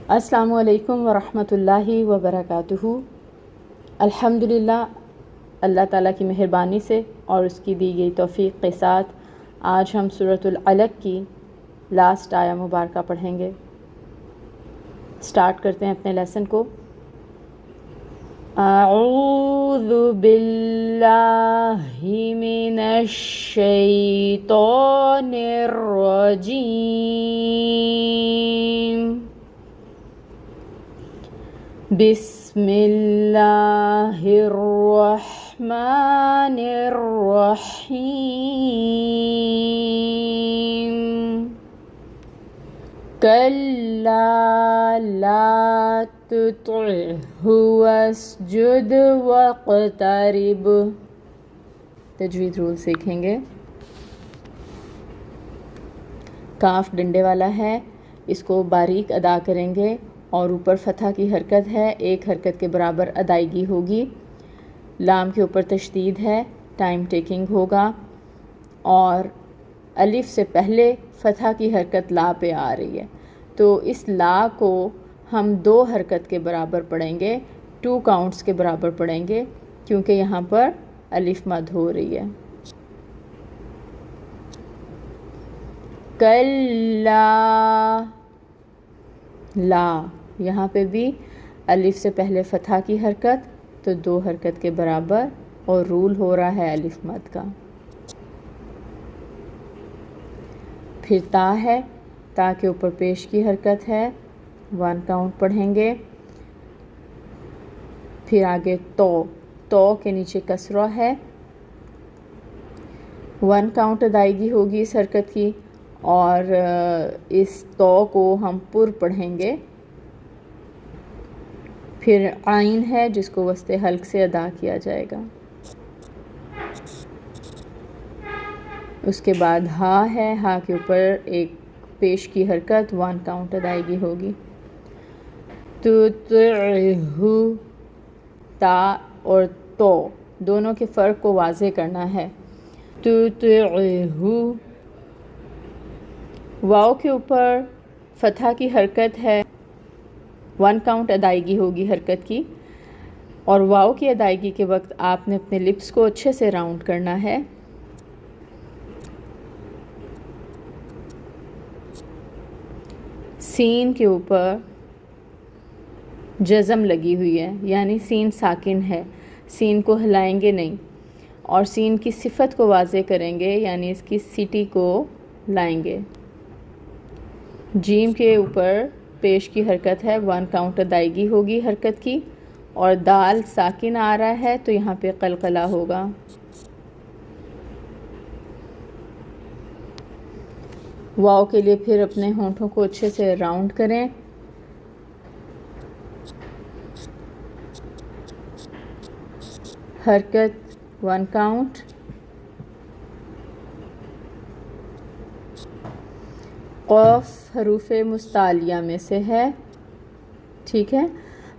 السلام علیکم ورحمۃ اللہ وبرکاتہ۔ الحمدللہ، اللہ تعالیٰ کی مہربانی سے اور اس کی دی گئی توفیق کے ساتھ آج ہم سورۃ العلق کی لاسٹ آیہ مبارکہ پڑھیں گے۔ سٹارٹ کرتے ہیں اپنے لیسن کو۔ اعوذ باللہ من الشیطان الرجیم، بسم اللہ الرحمن الرحیم، کلا لا تطعہ واسجد واقترب۔ تجوید رول سیکھیں گے۔ کاف ڈنڈے والا ہے، اس کو باریک ادا کریں گے اور اوپر فتح کی حرکت ہے، ایک حرکت کے برابر ادائیگی ہوگی۔ لام کے اوپر تشدید ہے، ٹائم ٹیکنگ ہوگا، اور الف سے پہلے فتح کی حرکت لا پہ آ رہی ہے، تو اس لا کو ہم 2 حرکت کے برابر پڑھیں گے، 2 کاؤنٹس کے برابر پڑھیں گے، کیونکہ یہاں پر الف مد ہو رہی ہے۔ کلا، لا، یہاں پہ بھی الف سے پہلے فتح کی حرکت، تو 2 حرکت کے برابر، اور رول ہو رہا ہے الف مد کا۔ پھر تا ہے، تا کے اوپر پیش کی حرکت ہے، 1 کاؤنٹ پڑھیں گے۔ پھر آگے تو، تو کے نیچے کسرہ ہے، 1 کاؤنٹ ادائیگی ہوگی اس حرکت کی، اور اس تو کو ہم پر پڑھیں گے۔ پھر عین ہے جس کو وسط حلق سے ادا کیا جائے گا۔ اس کے بعد ہا ہے، ہا کے اوپر ایک پیش کی حرکت، 1 کاؤنٹ ادائیگی ہوگی۔ تطعہ، تا اور تو دونوں کے فرق کو واضح کرنا ہے۔ تطعہ، واؤ کے اوپر فتح کی حرکت ہے، 1 کاؤنٹ ادائیگی ہوگی حرکت کی، اور واؤ کی ادائیگی کے وقت آپ نے اپنے لپس کو اچھے سے راؤنڈ کرنا ہے۔ سین کے اوپر جزم لگی ہوئی ہے، یعنی سین ساکن ہے، سین کو ہلائیں گے نہیں، اور سین کی صفت کو واضح کریں گے، یعنی اس کی سیٹی کو لائیں گے۔ جیم کے اوپر پیش کی حرکت ہے، 1 کاؤنٹ ادائیگی ہوگی حرکت کی، اور دال ساکن آ رہا ہے تو یہاں پہ قلقلہ ہوگا۔ واؤ کے لیے پھر اپنے ہونٹوں کو اچھے سے راؤنڈ کریں۔ حرکت 1 کاؤنٹ۔ قوف حروف مستعلیہ میں سے ہے، ٹھیک ہے،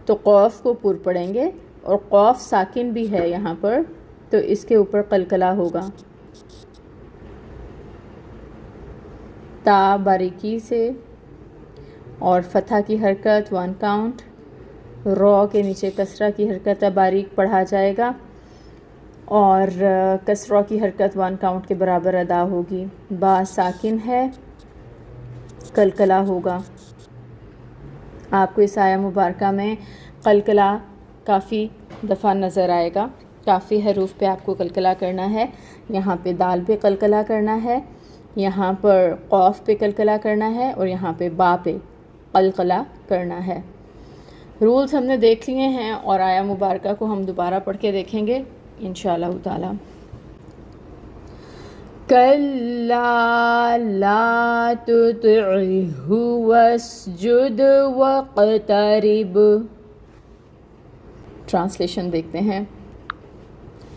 تو قوف کو پر پڑھیں گے، اور قوف ساکن بھی ہے یہاں پر، تو اس کے اوپر قلقلہ ہوگا۔ تا باریکی سے اور فتح کی حرکت 1 کاؤنٹ، رو کے نیچے کسرہ کی حرکت باریک پڑھا جائے گا، اور کسرہ کی حرکت 1 کاؤنٹ کے برابر ادا ہوگی۔ با ساکن ہے، قلقلہ ہوگا۔ آپ کو اس آیہ مبارکہ میں قلقلہ کافی دفعہ نظر آئے گا، کافی حروف پہ آپ کو قلقلہ کرنا ہے۔ یہاں پہ دال پہ قلقلہ کرنا ہے، یہاں پر قوف پہ قلقلہ کرنا ہے، اور یہاں پہ با پہ قلقلہ کرنا ہے۔ رولز ہم نے دیکھ لیے ہیں، اور آیہ مبارکہ کو ہم دوبارہ پڑھ کے دیکھیں گے انشاءاللہ تعالی۔ کلا لا تطعہ واسجد واقترب۔ ٹرانسلیشن دیکھتے ہیں۔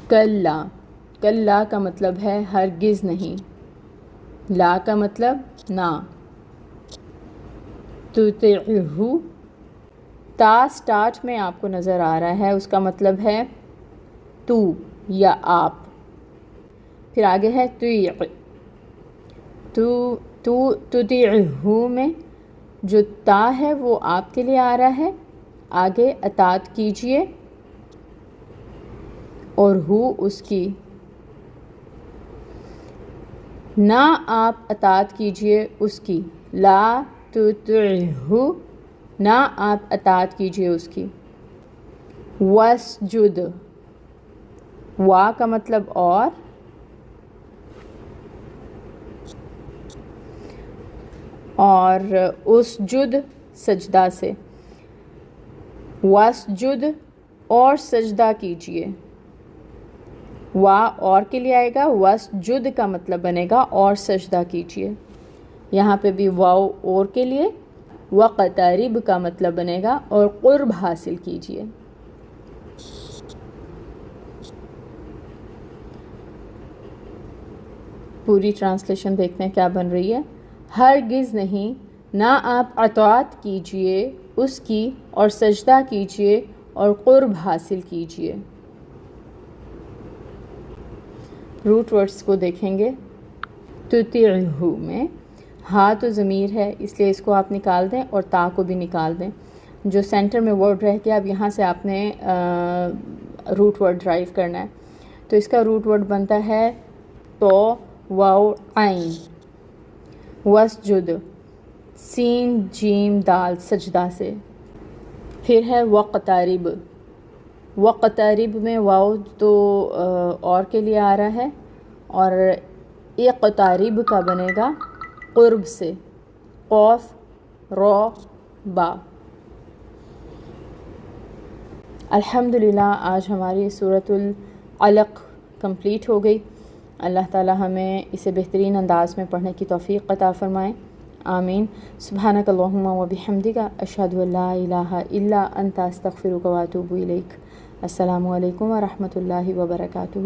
کلا، کلا کا مطلب ہے ہرگز نہیں، لا کا مطلب نہ، تطعہ، تا سٹارٹ میں آپ کو نظر آ رہا ہے، اس کا مطلب ہے تو یا آپ۔ پھر آگے ہے تطیع، تطیعہ میں جو تا ہے وہ آپ کے لیے آ رہا ہے، آگے اطاعت کیجئے، اور ہو اس کی، نہ آپ اطاعت کیجئے اس کی، لا تطعہ، نہ آپ اطاعت کیجئے اس کی، واسجد، وا کا مطلب اور اسجد سجدہ سے، واسجد اور سجدہ کیجئے، وا اور کے لیے آئے گا، واسجد کا مطلب بنے گا اور سجدہ کیجئے، یہاں پہ بھی واو اور کے لیے، وقترب کا مطلب بنے گا اور قرب حاصل کیجئے۔ پوری ٹرانسلیشن دیکھتے ہیں کیا بن رہی ہے۔ ہرگز نہیں، نہ آپ اطاعت کیجئے اس کی اور سجدہ کیجئے اور قرب حاصل کیجئے۔ روٹ ورڈز کو دیکھیں گے۔ تطیعہ میں ہا تو ضمیر ہے، اس لیے اس کو آپ نکال دیں اور تا کو بھی نکال دیں۔ جو سینٹر میں ورڈ رہ گیا، اب یہاں سے آپ نے روٹ ورڈ ڈرائیو کرنا ہے، تو اس کا روٹ ورڈ بنتا ہے تو واو عین، واسجد سین جیم دال سجدہ سے، پھر ہے وقترب، وقترب میں واو تو اور کے لیے آ رہا ہے اور اقترب کا بنے گا قرب سے، قوف رو با۔ الحمدللہ آج ہماری سورۃ العلق کمپلیٹ ہو گئی۔ اللہ تعالی ہمیں اسے بہترین انداز میں پڑھنے کی توفیق عطا فرمائے، آمین۔ سبحانک اللہم و بحمدک، اشہد ان لا الہ الا انت، استغفرک و اتوب الیک۔ السلام علیکم ورحمۃ اللہ وبرکاتہ۔